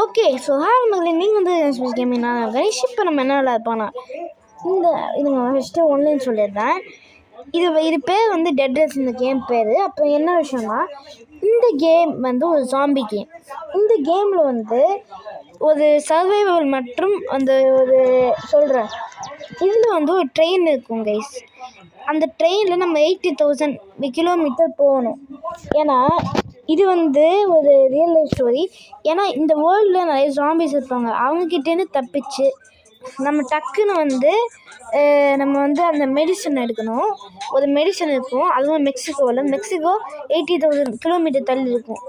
Okay so மகளே நீங்கள் வந்து கேமிங் நான் கணேஷ். இப்போ நம்ம என்ன விளையாடுப்போனா இதுங்க ஃபஸ்ட்டு ஒன்லைன் சொல்லிடுறேன். இது பேர் வந்து டெட் ரேஸ் இந்த கேம் பேர். அப்போ என்ன விஷயம்னா இந்த கேம் வந்து ஒரு ஜாம்பி கேம். இந்த கேமில் வந்து ஒரு சர்வைவல் மற்றும் அந்த ஒரு சொல்கிறேன் இதில் வந்து ஒரு ட்ரெயின் இருக்கும் கைஸ். அந்த ட்ரெயினில் நம்ம 80,000 கிலோமீட்டர் போகணும். ஏன்னா இது வந்து ஒரு ரியல் லைஃப் ஸ்டோரி. ஏன்னா இந்த வேர்ல்டில் நிறைய ஜாம்பிஸ் இருப்பாங்க. அவங்கக்கிட்டேருந்து தப்பிச்சு நம்ம டக்குன்னு வந்து நம்ம வந்து அந்த மெடிசன் எடுக்கணும். ஒரு மெடிசன் இருக்கும், அதுவும் மெக்சிகோ 80,000 கிலோமீட்டர் தள்ளி இருக்கும்.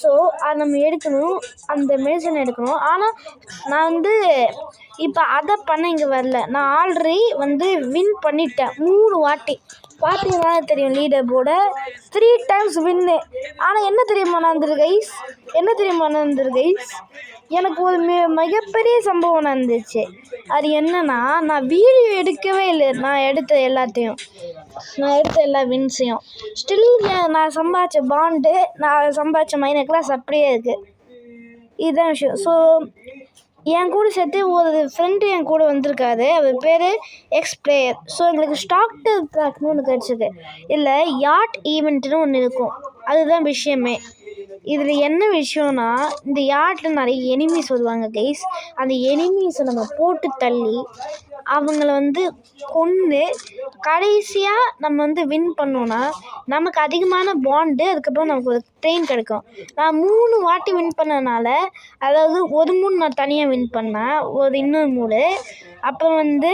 ஸோ அதை நம்ம எடுக்கணும், அந்த மெடிசன் எடுக்கணும். ஆனால் நான் வந்து இப்போ அதை பண்ண இங்கே வரல. நான் ஆல்ரெடி வந்து வின் பண்ணிட்டேன் 3 வாட்டி. பார்த்தீங்கன்னா தெரியும் லீடர் போர்டை 3 times வின்னு. ஆனால் என்ன தெரியுமா நடந்திருக்கு கைஸ்? எனக்கு ஒரு மிகப்பெரிய சம்பவம் நடந்துச்சு. அது என்னன்னா, நான் வீடியோ எடுக்கவே இல்லை. நான் எடுத்த எல்லா வின்ஸையும் ஸ்டில் நான் சம்பாதிச்ச பாண்டு, நான் சம்பாதிச்ச மைனர் கிளாஸ் அப்படியே இருக்குது. இதுதான் விஷயம். ஸோ என் கூட சேர்த்து ஒரு ஃப்ரெண்டு என் கூட வந்திருக்காரு. அவர் பேர் எக்ஸ்பிளேயர். ஸோ எங்களுக்கு ஸ்டாக்டர் ட்ராக்னு ஒன்று கிடச்சிது. இல்லை யாட் ஈவெண்ட்டுன்னு ஒன்று இருக்கும். அதுதான் விஷயமே. இதில் என்ன விஷயம்னா, இந்த யாட்டில் நிறைய எனிமீஸ் வருவாங்க கைஸ். அந்த எனிமீஸை நம்ம போட்டு தள்ளி அவங்கள வந்து கொன்று கடைசியாக நம்ம வந்து வின் பண்ணோன்னா நமக்கு அதிகமான பாண்டு, அதுக்கப்புறம் நமக்கு ஒரு ட்ரெயின் கிடைக்கும். நான் 3 வாட்டி வின் பண்ணதுனால, அதாவது ஒரு 3 நான் தனியாக வின் பண்ணேன், ஒரு இன்னொரு 3. அப்புறம் வந்து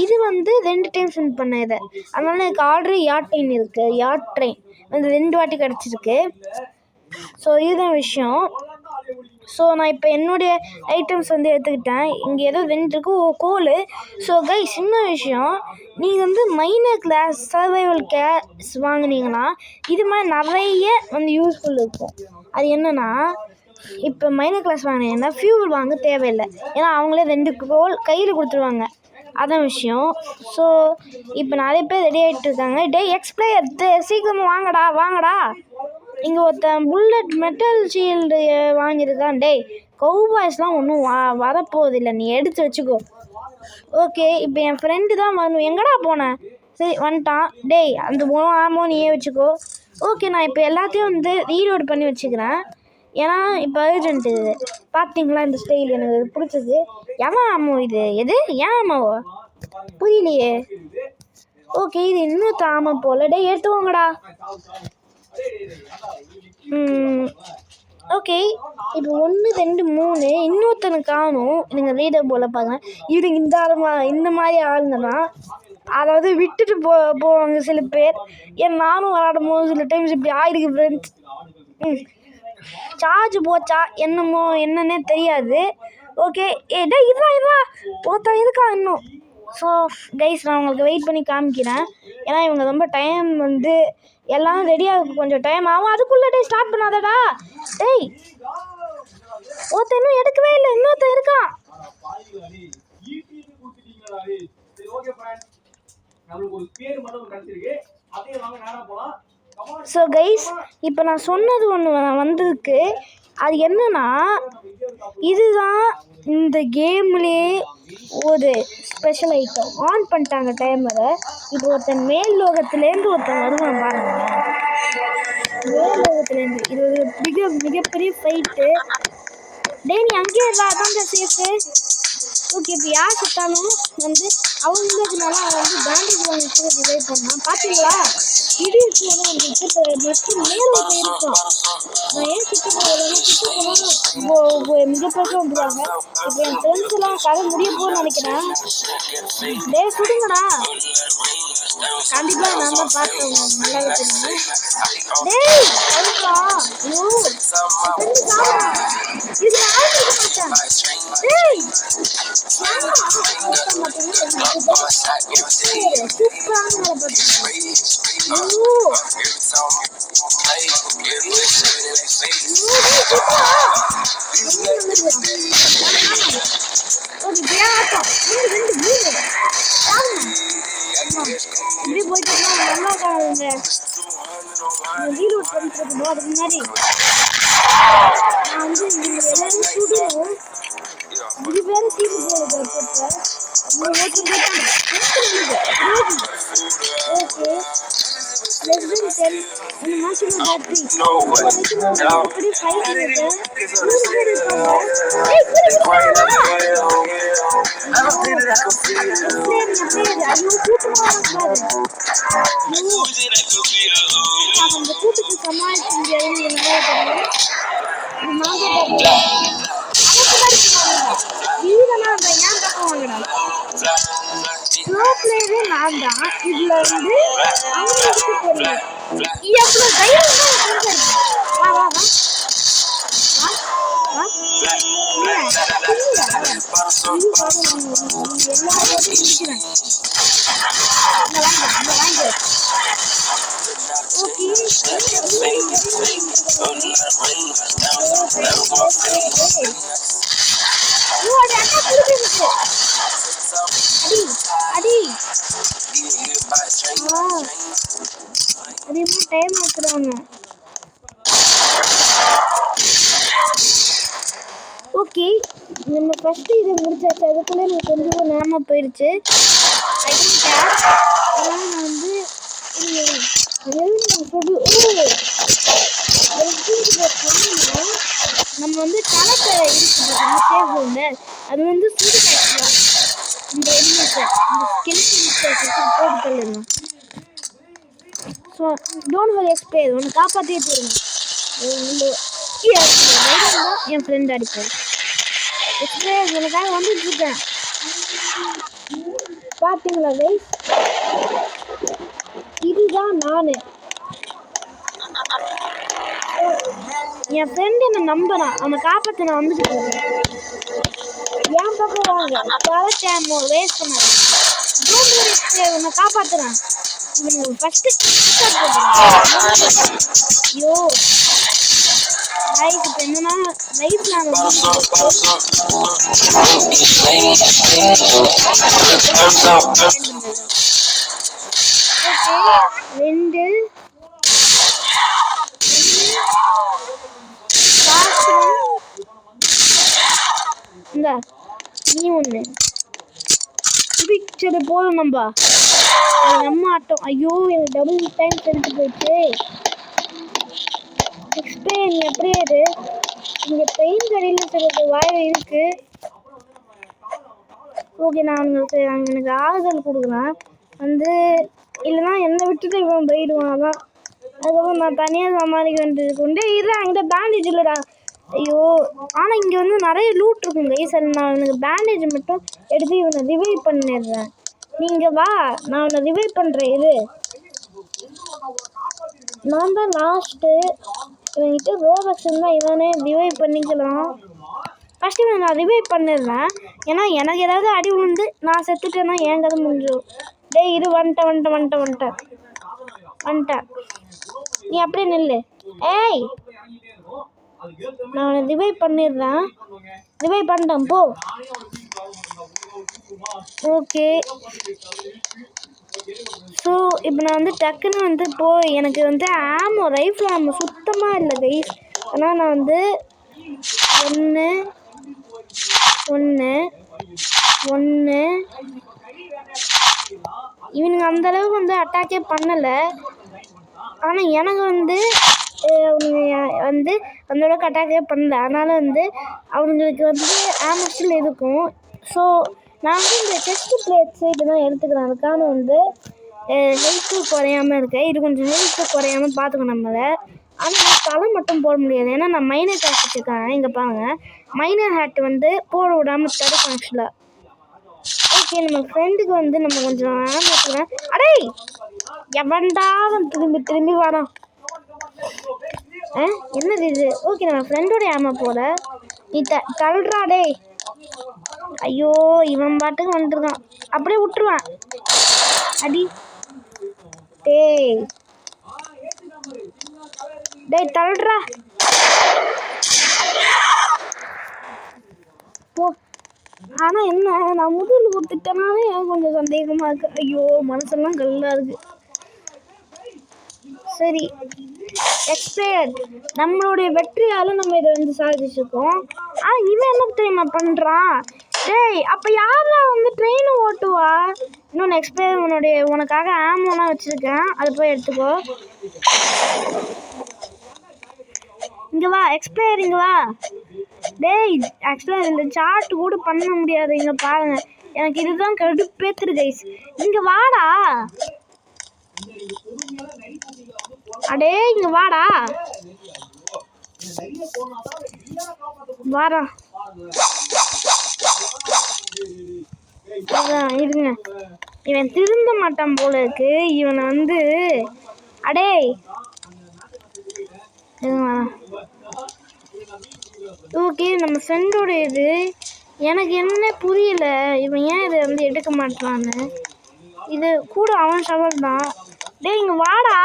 இது வந்து 2 டைம்ஸ் வின் பண்ணேன் இதை. அதனால எனக்கு ஆல்ரெடி யாட் ட்ரெயின் வந்து 2 வாட்டி கிடச்சிருக்கு. ஸோ இதுதான் விஷயம். ஸோ நான் இப்போ என்னுடைய ஐட்டம்ஸ் வந்து எடுத்துக்கிட்டேன். இங்கே ஏதோ 2 இருக்கு கோல். ஸோ கைஸ் இன்னும் விஷயம், நீங்கள் வந்து மைனர் கிளாஸ் சர்வைவல் கேஸ் வாங்கினீங்கன்னா இது மாதிரி நிறைய வந்து யூஸ்ஃபுல் இருக்கும். அது என்னென்னா, இப்போ மைனர் கிளாஸ் வாங்கினீங்கன்னா ஃபியூல் வாங்க தேவையில்லை. ஏன்னா அவங்களே 2 கோல் கையில் கொடுத்துருவாங்க. அதான் விஷயம். ஸோ இப்போ நிறைய பேர் ரெடி ஆகிட்டு இருக்காங்க. எக்ஸ்பிளேயர் சீக்கிரமாக வாங்கடா. இங்கே ஒருத்தன் புல்லட் மெட்டல் ஷீல்டு வாங்கியிருக்கான். கவுபாய்ஸ்லாம் ஒன்றும் வரப்போவதில்லை, நீ எடுத்து வச்சுக்கோ. ஓகே இப்போ என் ஃப்ரெண்டு தான் வரணும். எங்கடா போனேன்? சரி வந்துட்டான். அந்த ஆமோ நீயே வச்சுக்கோ. ஓகே நான் இப்போ எல்லாத்தையும் வந்து ரீலோட் பண்ணி வச்சுக்கிறேன். ஏன்னா இப்போ அர்ஜென்ட் இது. பார்த்தீங்களா இந்த ஸ்டைல் எனக்கு பிடிச்சது. ஏமா ஆமோ இது எது? ஏன் ஆமாவோ புரியலையே. ஓகே இது இன்னொரு ஆமை போல. எடுத்துக்கோங்கடா. ஓகே இப்போ 1 2 3 இன்னொருத்தனை காணும். நீங்கள் ரீடர் போல் பார்க்குறேன். இது இந்த மாதிரி ஆளுங்கன்னா, அதாவது விட்டுட்டு போவாங்க சில பேர். ஏன் நானும் விளாடும் போது சில டைம்ஸ் இப்படி ஆயிருக்கு ஃப்ரெண்ட்ஸ். சார்ஜ் போச்சா என்னன்னே தெரியாது. ஓகே இதுதான் ஒருத்தன் இருக்கா இன்னும். ஸோ கைஸ் நான் உங்களுக்கு வெயிட் பண்ணி காமிக்கிறேன். ஏன்னா இவங்க ரொம்ப டைம் வந்து எல்லாம் ரெடியாக கொஞ்சம் டைம் ஆகும். அதுக்குள்ளே ஸ்டார்ட் பண்ணாதடா. ஒருத்தன் இன்னும் எடுக்கவே இல்லை. இன்னொருத்தன் இருக்கான். ஸோ கைஸ் இப்போ நான் சொன்னது ஒன்று வந்திருக்கு. அது என்னன்னா, இதுதான் இந்த கேம்லேயே ஒரு ஸ்பெஷல் ஐட்டம். ஆன் பண்ணிட்டாங்க டைமரை. இப்போ ஒருத்தன் மேல் லோகத்துலேருந்து ஒருத்தன் வருவான் பாருங்க. மேல் லோகத்துலேருந்து இது ஒரு மிகப்பெரிய ஃபைட்டு. நீ அங்கேயே அதான் சேஃபு. ஓகே இப்போ யார் சுட்டாலும் வந்து அவங்களுக்கு நல்லா வந்து பேண்டேஜ் வாங்கி கூட டிவைட் பண்ணலாம். பார்த்தீங்களா திடீர்னு மட்டும் மேலே இருக்கும். நான் ஏன் கிட்ட மிகப்பெரிய வந்துடுவாங்க. இப்போ என் ஃப்ரெண்ட்ஸ் எல்லாம் கதை முடிய போகணும்னு நினைக்கிறேன். சுடுங்கடா. கண்டிப்பாக நான் தான் பார்த்தேன். நல்லா தெரியுங்க. இது இப்படி போயிட்டு நல்லா ரீலோட் பண்ணிட்டு அதுக்கு முன்னாடி okay less than 10 and maximum battery. எப்படி ஃபைட்டிங் இருக்கு 100 பேர் இருக்காங்க. ஏய் அந்த கூட்டுக்கு சமாளிக்க முடியாதுன்னு வீரனா அந்த ஏன் பக்கம் வாங்கினான் ஸ்லோ பிளேயரே நான் தான். இதுல வந்து அவங்களுக்கு தெரியும் எவ்வளவு தைரியம் இருக்கு. வா வா வா அதிகமாக டைம் ஆக்குறாங்க. ஓகே நம்ம ஃபஸ்ட்டு இதை முடிச்சாச்சு. அதுக்குள்ளே எனக்கு கொஞ்சம் நேரமாக போயிடுச்சு. அதனால் நான் வந்து நம்ம வந்து கணக்கை இருக்குது சேவ் ஒன்று அது வந்து சுடு காய்ச்சலாம் இந்த எலிமெண்ட்டை இந்த ஸ்கில் போட்டு தள்ளிடலாம். ஸோ டோன்ட் வரி எக்ஸ்பிளைன் ஒன்று காப்பாற்றியே போடுங்க. என் ஃப்ரெண்ட் அடிப்பேன் எக்ஸ்பிளைன் எனக்காக வந்துட்டு இருக்கேன். பார்த்தீங்களா கைஸ், இதுதான் நான். என் ஃப்ரெண்டு என்னை நம்புறான், அவனை காப்பாற்ற நான் வந்துட்டு போகிறேன். என் பக்கம் வாங்க, பல டைம் வேஸ்ட் பண்ணாரு. உன்னை காப்பாற்றுறேன். இவனுக்கு ஃபஸ்ட்டு ஐயோ லைஃப் இப்போ என்னன்னா லைஃப் நாங்கள் ரெண்டு இந்த நீ ஒன்று பிக்சரு போதும் நம்ம ஆட்டம். ஐயோ எனக்கு டபுள் டைம் செலுத்து போயிடுச்சு. எக்ஸ்பிளைன் எப்படியே இது இங்கே பெயின் கடையில் சிலது வாய் இருக்கு. ஓகே நான் எனக்கு ஆறுதல் கொடுக்குறேன் வந்து இல்லைன்னா என்னை விட்டுட்டு இவன் போயிடுவான். அதான் அதுக்கப்புறம் நான் தனியாக சமாளிக்க வேண்டியது கொண்டு இல்லை அங்கே பேண்டேஜ் இல்லைடா. ஐயோ ஆனால் இங்கே வந்து நிறைய லூட் இருக்குங்க. சரி நான் எனக்கு பேண்டேஜ் மட்டும் எடுத்து இவனை ரிவைவ் பண்ணிடுறேன். நீங்கள் வா நான் உன்னை ரிவைவ் பண்ணுறேன். இது நான் தான் லாஸ்ட்டு. இவன்கிட்ட ரோபக்ஸ் இருந்தால் இவனே ரிவைவ் பண்ணிக்கலாம். ஃபஸ்ட்டு இவனை நான் ரிவைவ் பண்ணிடுறேன். ஏன்னா எனக்கு ஏதாவது அடி விழுந்து நான் செத்துட்டேன்னா என் கதை முடிஞ்சிடும். டேய் இரு வந்துட்டேன் நீ அப்படியே நில்லு. ஏய் நான் அவனை ரிவைவ் பண்ணிடுறேன். ரிவைவ் பண்ணிட்டேன் போ. ஓகே ஸோ இப்போ நான் வந்து டக்குன்னு வந்து எனக்கு வந்து ரைஃபிள் ஆமோ சுத்தமாக இல்லை கைஸ். ஆனால் நான் வந்து ஒன்று இவனுங்க அந்தளவுக்கு வந்து அட்டாக்கே பண்ணலை. ஆனால் எனக்கு வந்து அவனுங்க வந்து அந்தளவுக்கு அட்டாக்கே பண்ணல. அதனால் வந்து அவங்களுக்கு வந்து ஆமோஸ்டில் இருக்கும். ஸோ நான் வந்து இந்த செஸ்ட் பிளேட்ஸு இதெல்லாம் எடுத்துக்கிறேன். அதுக்கான வந்து ஹெல்த்து குறையாமல் இருக்கேன். இது கொஞ்சம் ஹெல்த்து குறையாமல் பார்த்துக்கணும் நம்மளை. ஆனால் நான் தலை மட்டும் போட முடியாது. ஏன்னா நான் மைனர் ஹேட் வச்சுருக்கேன். இங்கே பாருங்கள் மைனர் ஹேட் வந்து போட விடாமல் தடுக்கும் ஆக்சுவலாக. ஓகே நம்ம ஃப்ரெண்டுக்கு வந்து நம்ம கொஞ்சம் ஆமாம் அடே எவன்டா திரும்பி வரான். என்னது இது? ஓகே நம்ம ஃப்ரெண்டோடைய ஆமா போல நீ தள்ளுறா. டே ஐயோ இவன் பாட்டுக்கு வந்துருக்கான். அப்படியே விட்டுருவான் அடி. டேய் தள்ளுறா போ. ஆனால் என்ன நான் முதல் ஒத்துட்டனாலே கொஞ்சம் சந்தேகமாக இருக்குது. ஐயோ மனசெல்லாம் கல்லாக இருக்குது. சரி எக்ஸ்பயர்ட் நம்மளுடைய வெற்றியால் நம்ம இதை வந்து சாதிச்சிருக்கோம். ஆனால் இவன் என்ன தெரியுமா பண்ணுறான், டேய் அப்போ யாரா வந்து ட்ரெயின் ஓட்டுவா? இன்னொன்று எக்ஸ்பெரிமெண்ட் உனக்காக ஆமோலாம் வச்சுருக்கேன், அது போய் எடுத்துக்கோ. இங்கே வா எக்ஸ்பிளையர், இங்கே வா. டேய் ஆக்சுவலாக இந்த சார்ட் கூட பண்ண முடியாது. இங்கே பாருங்க, எனக்கு இதுதான் கடுப்பேத்துரு கைஸ். இங்கே வாடா. அடே இங்கே வாடா. வாடா இருங்க, இவன் திருந்த மாட்டான் போல இருக்கு. இவனை வந்து அடே ஓகே நம்ம ஃப்ரெண்டோட இது. எனக்கு என்ன புரியல, இவன் ஏன் இதை வந்து எடுக்க மாட்டான்னு. இது கூட அவன் ஷவர் தான். டே இங்கே வாடா.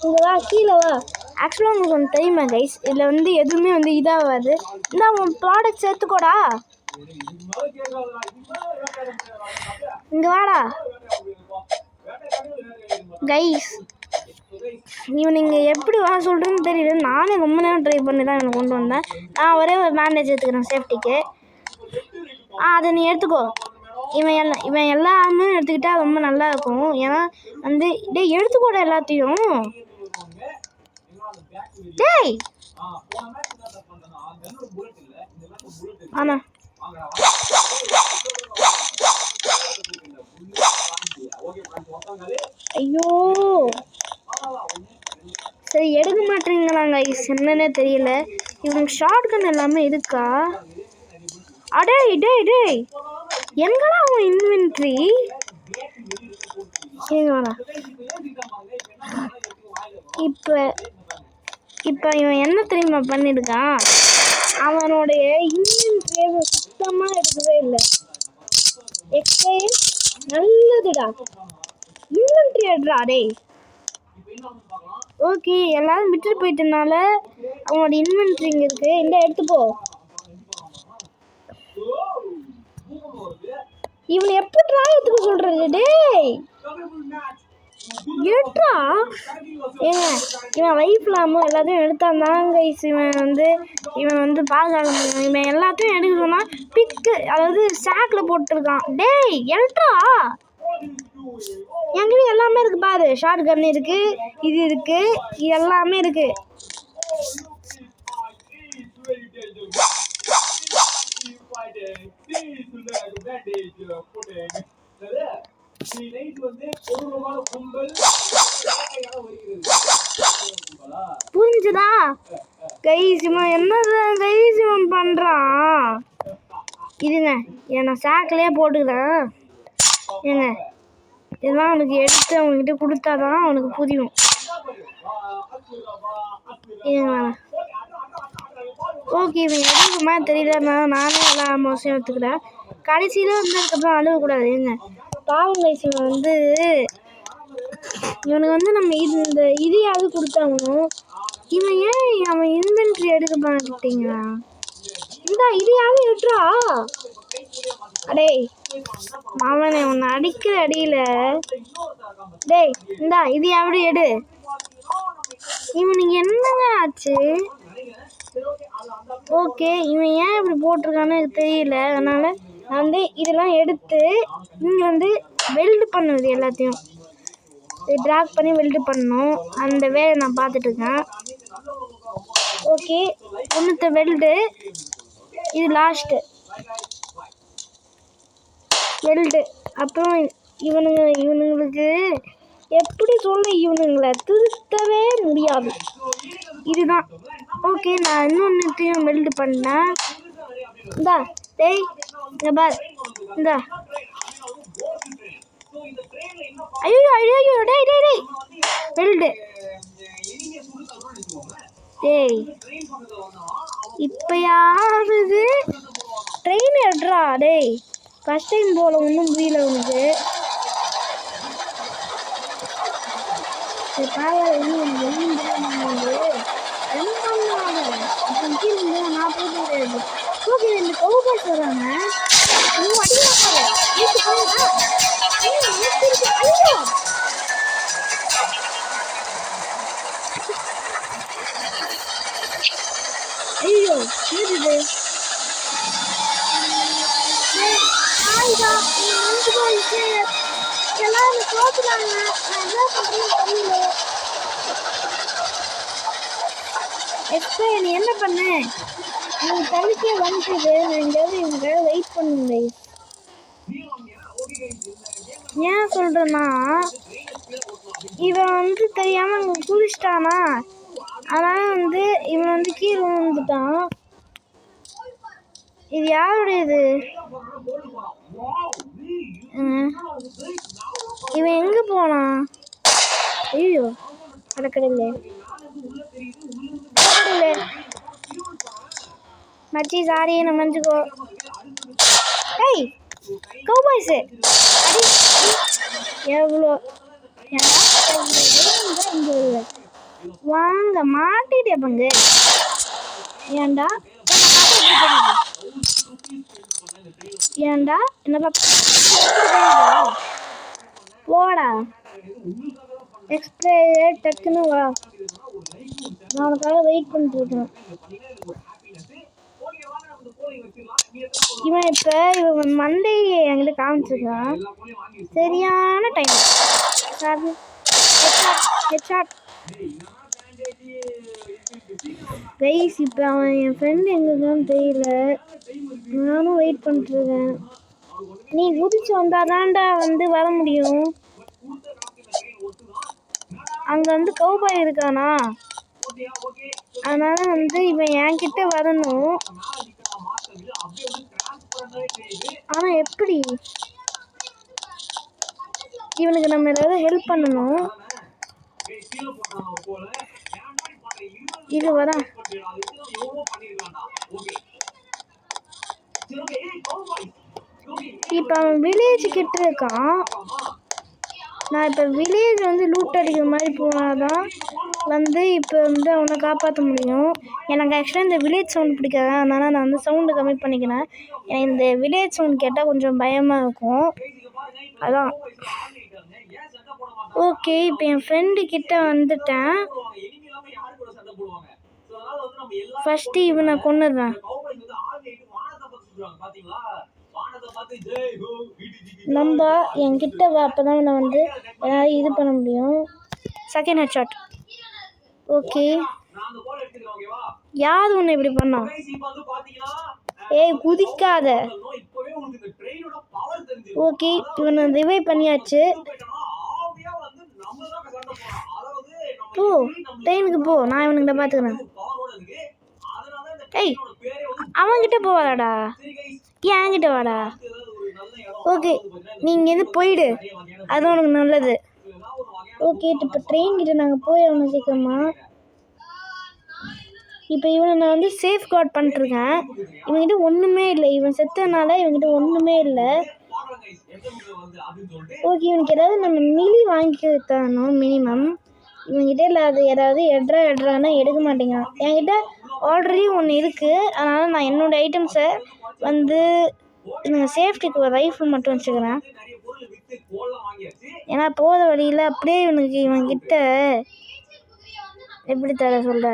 இங்கே வா, கீழே வா. ஆக்சுவலாக உங்களுக்கு ஒன்று தெரியுமா கைஸ், இதில் வந்து எதுவுமே வந்து இதாகாது. இந்த உன் ப்ராடக்ட் சேர்த்துக்கோடா. இங்கே வாடா கைஸ். இவனுங்க எப்படி வர சொல்கிறேன்னு தெரியல. நானே ரொம்ப நேரம் ட்ரை பண்ணி தான் இவனை கொண்டு வந்தேன். நான் ஒரே ஒரு பேண்டேஜ் எடுத்துக்கிறேன் சேஃப்டிக்கு. அதை நீ எடுத்துக்கோ. இவன் எல்லாமே எடுத்துக்கிட்டா ரொம்ப நல்லா இருக்கும். ஏன்னா வந்து டேய் எடுத்துக்கூட எல்லாத்தையும். டேய் ஆனா ஐயோ சரி எடுக்க மாட்டேங்கிறாங்க. என்னன்னே தெரியல. இவனுக்கு ஷார்ட் கன் எல்லாமே இருக்கா? அடே டேய் டேய் எங்கடா அவன் இன்வென்ட்ரி? ஏங்கடா இப்போ இவன் என்ன தெரியுமா பண்ணியிருக்கான்? அவனுடைய இன்வென்ட்ரியை சுத்தமாக எடுக்கவே இல்லை. எக்ஸ்பைர் நல்லதுடா, இன்வென்ட்ரி எடுறா டேய். ஓகே எல்லாரும் விட்டுட்டு போயிட்டனால அவனோட இன்வென்ட்ரி இங்கே இருக்கு. இந்த எடுத்துப்போ. இவனை எப்படிடா எடுத்துக்க சொல்றது? டேய் எடுறா. ஏங்க இவன் லைஃப்லாமோ எல்லாத்தையும் எடுத்தான் தாங்க. இவன் வந்து பாதுகாக்க முடியும். இவன் எல்லாத்தையும் எடுக்க சொன்னா பிக்கு, அதாவது சாக்கில் போட்டுருக்கான். டேய் எடுறா. என்கிட்ட எல்லாமே இருக்கு பாரு. ஷார்ட் கன் இருக்கு, இது இருக்கு, இது எல்லாமே இருக்கு. புரிஞ்சுதா கைஸ்? இவன் என்னதான் கைஸ் இவன் பண்றான்? இதுங்க நான் சாக்கிலேயே போட்டுக்கிறேன். ஏங்க இதெல்லாம் அவனுக்கு எடுத்து அவங்ககிட்ட கொடுத்தாதான் அவனுக்கு புரியும். ஓகே இவன் எடுக்குமா தெரியல. நானே எல்லாம் மோசம் எடுத்துக்கிறேன். கடைசியில் வந்ததுக்கப்புறம் அழுகக்கூடாது. ஏங்க பாவம் கைஸ், இவன் வந்து இவனுக்கு வந்து நம்ம இந்த இதையாவது கொடுத்தாகணும். இவன் ஏன் அவன் இன்வென்ட்ரி எடுக்க மாட்டேங்கிறா? இந்த இதையாவது விட்டுறா. அடே அவனை உன்னை அடிக்கிற அடியில. டேய் இந்தா இதையாவது எடு. இவனுக்கு என்னங்க ஆச்சு? ஓகே இவன் ஏன் இப்படி போட்டிருக்கான்னு எனக்கு தெரியல. அதனால நான் வந்து இதெல்லாம் எடுத்து இங்கே வந்து வெல்டு பண்ணுது. எல்லாத்தையும் ட்ராக் பண்ணி வெல்டு பண்ணணும். அந்த வேலை நான் பார்த்துட்ருக்கேன். ஓகே ஒன்றுத்த வெல்டு, இது லாஸ்ட்டு வெல்டு. அப்புறம் இவனுங்களுக்கு எப்படி சொல்ல, இவனுங்களை திருத்தவே முடியாது. இதுதான் ஓகே. நான் இன்னொன்றுத்தையும் வெல்டு பண்ணேன். இந்தா டேய் இங்கே பார். இந்தா ஐயோ ஐயோ டேய் டேய் டேய் வெல்டு. டேய் இப்போயாவது ட்ரெயின் எடுறா. டேய் ஃபஸ்ட் டைம் போல ஒன்றும் புரியல உனக்கு. நான் போக முடியாது. ஓகே இந்த கவுபாய்ஸ் வராங்க. ஐயோ இது ஆயிடா எல்லாரும் தோத்துறாங்க. நான் என்ன பண்ணுறேன்னு தெரியல. நீ என்ன பண்ண? நீ தள்ளிக்கே வந்துட்டு நான் எங்கேயாவது இவங்க வெயிட் பண்ணுங்க. ஏன் சொல்றேன்னா இவன் வந்து தெரியாம அங்க குளிச்சிட்டானா, அதனால வந்து இவன் வந்து கீழே விழுந்துட்டான். இது யாருடையது? இவன் எங்க போனான்? ஐயோ கடக்கடல மச்சி சாரி என்ன மன்னிச்சுக்கோ. ஏய் கௌபாய்ஸ் எவ்வளோ வாங்க மாட்டிட்டே பங்கு. ஏண்டா ஏண்டா என்ன போடா எக்ஸ்பிரே டக்குன்னு வா. நான் உனக்காக வெயிட் பண்ணிட்டு இருக்கேன். இவன் இப்போ இவன் மண்டே என்கிட்ட காமிச்சிருக்கான். சரியான டைம் கைஸ். இப்போ அவன் என் ஃப்ரெண்டு எங்கேன்னு தெரியல. நானும் வெயிட் பண்ணிட்டுருக்கேன். நீ குதிச்சு வந்தாதான்டா வந்து வர முடியும். அங்கே வந்து கௌபாய் இருக்கானா, அதனால வந்து இவன் என்கிட்ட வரணும். ஆனால் எப்படி? இவனுக்கு நம்ம ஏதாவது ஹெல்ப் பண்ணணும். இது வரா. இப்போ அவன் வில்லேஜ் கிட்ட இருக்கான். நான் இப்போ வில்லேஜ் வந்து லூட் அடிக்கிற மாதிரி போனாதான் வந்து இப்போ வந்து அவனை காப்பாற்ற முடியும். எனக்கு ஆக்சுவலாக இந்த வில்லேஜ் சவுண்ட் பிடிக்காது, அதனால் நான் வந்து சவுண்டு கம்மி பண்ணிக்கிறேன். எனக்கு இந்த வில்லேஜ் சவுண்ட் கேட்டால் கொஞ்சம் பயமாக இருக்கும், அதான். ஓகே இப்போ என் ஃப்ரெண்டு கிட்ட வந்துட்டேன். ஃபஸ்ட்டு இவனை கொன்னுடுறேன். நம்ம என்கிட்ட வா, அப்போதான் நான் வந்து ஏதாவது இது பண்ண முடியும். Second head shot. ஓகே யார் ஒன்று இப்படி பண்ணா? ஏய் குதிக்காத. ஓகே இவனை ரிவைவ் பண்ணியாச்சு. போ ட்ரெயினுக்கு போ, நான் இவனுக்கிட்ட பார்த்துக்கிறேன். ஏய் அவன்கிட்ட போவாடாடா, ஏன் என்கிட்ட வாடா. ஓகே நீங்கள் இது போயிடு, அது உனக்கு நல்லது. ஓகே இப்போ ட்ரெயின் கிட்ட நாங்கள் போய் அவனை சீக்கிரமா. இப்போ இவனை நான் வந்து சேஃப் கார்ட் பண்ணிட்டுருக்கேன். இவன்கிட்ட ஒன்றுமே இல்லை, இவன் செத்தனால இவன்கிட்ட ஒன்றுமே இல்லை. ஓகே இவனுக்கு ஏதாவது நம்ம மிலி வாங்கி தரணும் மினிமம். இவன்கிட்ட இல்லை, அது ஏதாவது எட்ரான்னா எடுக்க மாட்டேங்கிறான். என்கிட்ட ஆல்ரெடி ஒன்று இருக்குது, அதனால் நான் என்னோடய ஐட்டம்ஸை வந்து சேஃப்டிக்கு ஒரு ரைஃபிள் மட்டும் வச்சுக்கிறேன். ஏன்னா போகிற வழியில் அப்படியே இவன்கிட்ட எப்படி தர சொல்கிற,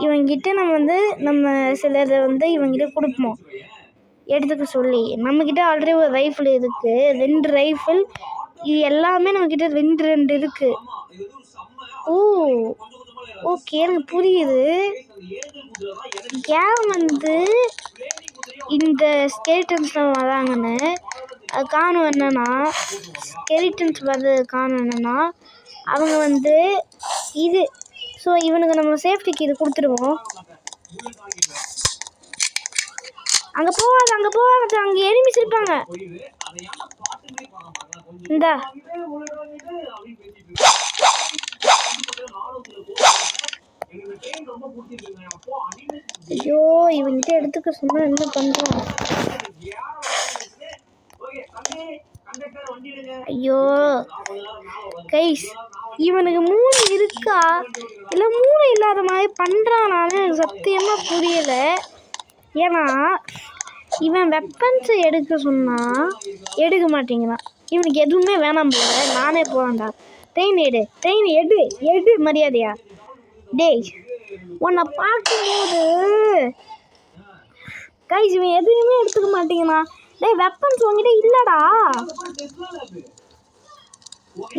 இவன்கிட்ட நம்ம வந்து நம்ம சிலரை வந்து இவன்கிட்ட கொடுப்போம் எடுத்துக்க சொல்லி. நம்மக்கிட்ட ஆல்ரெடி ஒரு ரைஃபிள் இருக்குது, 2 ரைஃபிள். இது எல்லாமே நம்மக்கிட்ட 2 இருக்குது. ஓ ஓகே எனக்கு புரியுது. ஏன் வந்து இந்த ஸ்கெலிட்டன்ஸ்லாம் வராங்கன்னு அது காரணம் என்னென்னா, ஸ்கெலிட்டன்ஸ் வர்றது காரணம் என்னென்னா அவங்க வந்து இது. ஸோ இவனுக்கு நம்ம சேஃப்டிக்கு இது கொடுத்துருவோம். அங்கே போகாது அங்கே எனிமிஸ் இருப்பாங்க. இந்தா ஐயோ இவன்கிட்ட எடுத்துக்க சொன்னா என்ன பண்றான்? ஐயோ கைஸ் இவனுக்கு மூளை இருக்கா இல்லை மூளை இல்லாத மாதிரி பண்ணுறானான்னு எனக்கு சத்தியமாக புரியலை. ஏன்னா இவன் வெப்பன்ஸ் எடுக்க சொன்னால் எடுக்க மாட்டேங்கிறான். இவனுக்கு எதுவுமே வேணாம் போல, நானே போவேன்டா. ட்ரெயின் எடு மரியாதையா. டேய் உன்னை பார்க்கும்போது கைஸ் இவன் எதுவுமே எடுத்துக்க மாட்டேங்கிறான். டேய் வெப்பன்ஸ் உங்ககிட்ட இல்லடா.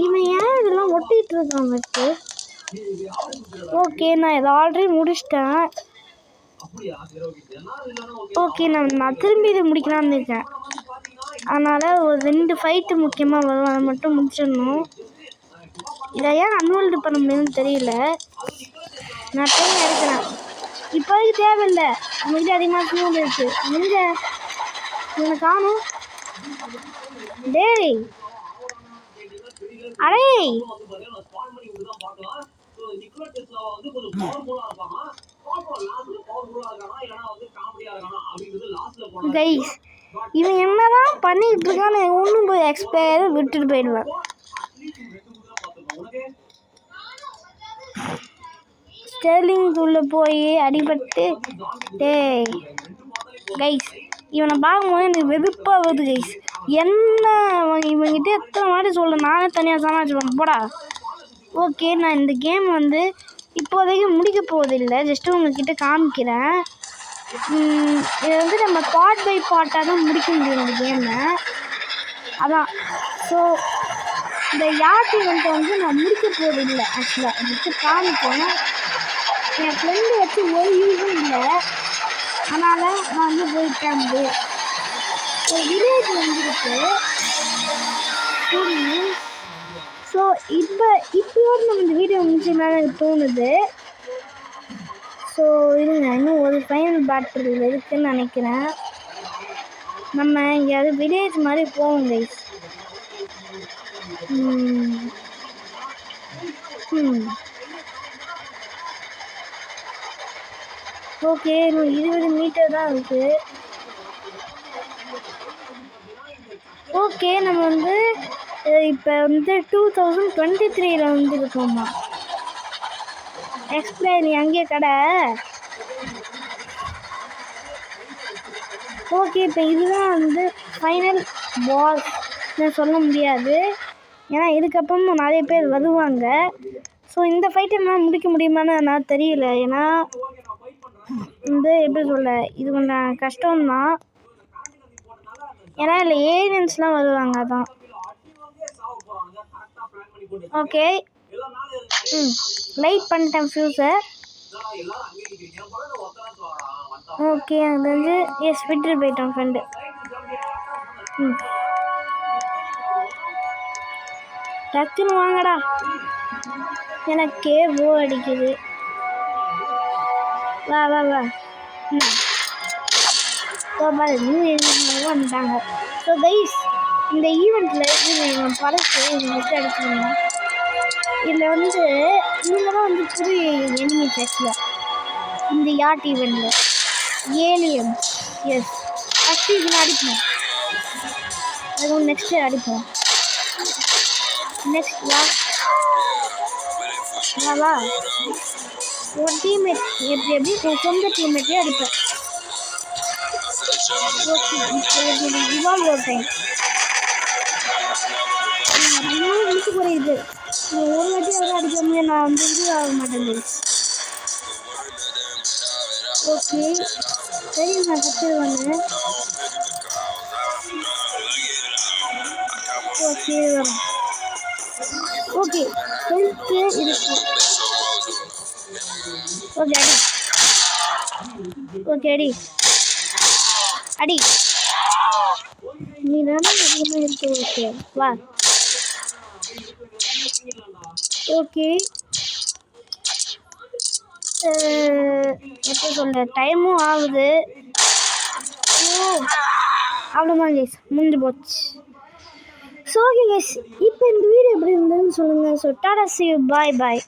இவன் ஏன் இதெல்லாம் ஒட்டிட்டு இருக்கான் ஃபஸ்ட்டு? ஓகே நான் இதை ஆல்ரெடி முடிச்சிட்டேன். ஓகே நான் திரும்பி இதை முடிக்கலான்னு இருக்கேன். அதனால் ஒரு 2 ஃபைட்டு முக்கியமாக வரும், அதை மட்டும் முடிச்சிடணும். இதை ஏன் அன்வெல்டு பண்ண முடியும்னு தெரியல. நான் ட்ரெயின் எடுக்கிறேன். இப்போதைக்கு தேவையில்லை, நம்மகிட்ட அதிகமாக ஸ்மூத் இருக்கு. எங்கே இவனை காணும்? டேய் அடே கைஸ் இவன் என்னதான் பண்ணிட்டு இருக்கான்னு ஒன்றும் போய் எக்ஸ்பயர் விட்டுட்டு போயிடுவேன். ஸ்டெர்லிங் உள்ள போய் அடிபட்டு டேய் கைஸ் இவனை பார்க்கும்போது எனக்கு வெறுப்பாக வருது கைஸ். என்ன இவங்கிட்ட எத்தனை வாட்டி சொல்ல, நானே தனியாக சமாளிச்சுப்பேன் போடா. ஓகே நான் இந்த கேம் இப்போதைக்கு முடிக்க போவதில்லை, ஜஸ்ட்டு உங்ககிட்ட காமிக்கிறேன். இதை நம்ம பார்ட் பை பார்ட்டாக தான் முடிக்க முடியும் இந்த கேமை. அதான் ஸோ இந்த யார்ட் ஈவெண்ட்டை நான் முடிக்க போவதில்லை. ஆக்சுவலாக ஜஸ்ட்டு காமிப்பேன். என் ஃப்ரெண்டு வச்சு ஒரு யூஸும் இல்லை, அதனால் நான் போயிட்டேன். ஒரு வில்லேஜ் வந்துருக்கு. ஸோ இப்போயோடு நம்ம இந்த வீடியோ முடிச்சதுனால எனக்கு தோணுது. ஸோ இருங்க, இன்னும் ஒரு ஃபைனல் பேட்டில் இருக்குதுன்னு நினைக்கிறேன். நம்ம எங்கேயாவது வில்லேஜ் மாதிரி போவோம் கைஸ். ஓகே இன்னும் 20 மீட்டர் தான் இருக்குது. ஓகே நம்ம இப்போ 2023 இருக்கோம்மா. எக்ஸ்பிளைன் அங்கேயே கடை. ஓகே இப்போ இதுதான் ஃபைனல் பாஸ் சொல்ல முடியாது, ஏன்னா இதுக்கப்புறம் நிறைய பேர் வருவாங்க. ஸோ இந்த ஃபைட்டை என்னால் முடிக்க முடியுமான்னு நான் தெரியல, ஏன்னா எப்படி சொல்ல இது கொஞ்சம் கஷ்டம்தான், ஏன்னா இல்லை ஏலியன்ஸ்லாம் வருவாங்க அதான். ஓகே லைட் பண்ணிட்டேன் ஃபியூஸை. ஓகே அது எஸ் விட்டு போயிட்டான் ஃப்ரெண்டு. டக்குன்னு வாங்கடா, எனக்கே போர் அடிக்குது. வா வா வா வந்துட்டாங்க. ஸோ கைஸ் இந்த ஈவெண்ட்டில் பறக்கு வச்சு அடிச்சுருந்தோம். இதில் இவங்க தான் புது எனிமி செக்ஸில் இந்த யார்ட் ஈவெண்ட்டில் ஏலியன். எஸ் ஃபஸ்ட்டு இதில் அடிப்போம், அதுவும் நெக்ஸ்ட்டு அடிப்போம். நெக்ஸ்ட் வா ஒரு டீம்மேட் எப்படி உன் சொந்த டீம்மேட்டே அடிப்பேன். ரிவால்வர் டைம் முடிச்சு போகிறது. ஒரு வாட்டி அடிக்க முடியும், நான் இது ஆக மாட்டேன். ஓகே சரி நான் கற்றுருவாங்க. ஓகே வரும். ஓகே ஹெல்த்து இருக்கு. ஓகே அடி. ஓகே அடி அடி, நீ தானே அதிகமாக இருக்கு. ஓகே வா. ஓகே எப்படி சொல்ல டைமும் ஆகுது. அவ்வளோதான் கைஸ் முடிஞ்சு போச்சு. ஸோ ஓகே கைஸ் இப்போ இந்த வீடியோ எப்படி இருந்ததுன்னு சொல்லுங்கள். So Tata C you, bye bye.